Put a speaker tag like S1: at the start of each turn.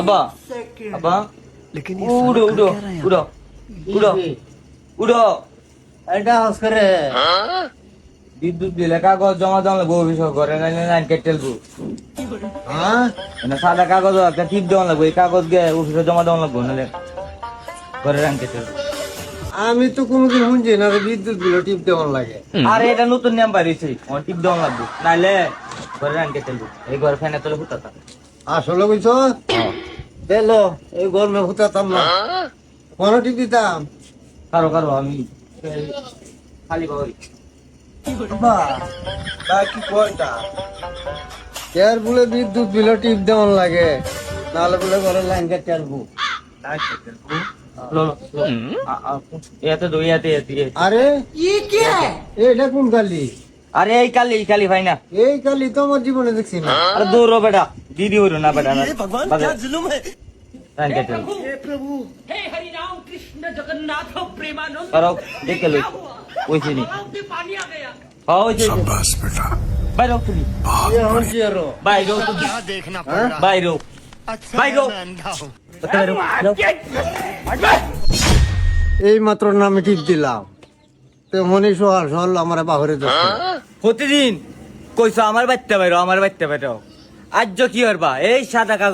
S1: আব্বা আব্বা উড়ো উড়ো উড়ো উড়ো উড়ো
S2: এটা হস করে
S1: বিদ্যুৎ দিলে কাগজ জমা দেওয়া লাগবো অফিস করে লাইন কেটে দেবো
S2: হ্যাঁ
S1: মানে সাদা কাগজ একটা টিপ দেওয়া লাগবো এই কাগজ গিয়ে অফিসে জমা দেওয়া লাগবো নাহলে ঘরে লাইন কেটে দেবো
S2: আমি তো কোনোদিন শুনছি না যে বিদ্যুৎ বিল টিপ দেওয়ার লাগে।
S1: আরে এটা নতুন নিয়ম বাড়িয়েছে আমার টিপ দেওয়া লাগবো নাহলে ঘরে লাইন কেটে দেবো এই ঘরে ফ্যানে তোলে ফুটাতা
S2: আসলে বুঝছো দেখলো এই গরমে হুতাতাম না কোন টিপ দিতাম
S1: কারো কারো আমি খালি বাবা
S2: কি কয়টা এর বলে বিদ্যুৎ বিল টিপ দেওয়ার লাগে নাহলে বলে ঘরে লাইন কেটে আসবো।
S1: এতে দো এতে
S2: আরে এটা কোন কালি?
S1: আরে এই কালি ভাই না
S2: এই কালি তো আমার জীবনে দেখছি না।
S1: अरे दूर रो बेटा दीदी हो ना बेटा
S3: भगवान क्या जुल्म है।
S4: हे प्रभु हे हरि राम कृष्ण जगन्नाथ प्रेमानंद
S1: करो देख लो वैसे नहीं
S4: तालाब में पानी आ गया
S1: हाँ वैसे बाय रो तुम
S2: ये हम কি আরো
S1: बाय रो तुम
S3: क्या देखना पड़ रहा
S1: बाय रो
S3: अच्छा
S1: भाई रो।
S3: मैं अंधा हूँ।
S1: बाय रो
S2: এই মাত্র নামে টিপ দিলাম তো মনে সোহাল সোহাল আমার বাহরে যাচ্ছে
S1: প্রতিদিন কইছো আমার বাচ্চা বাইরো আজ কি করবা এই সাদা কাগজ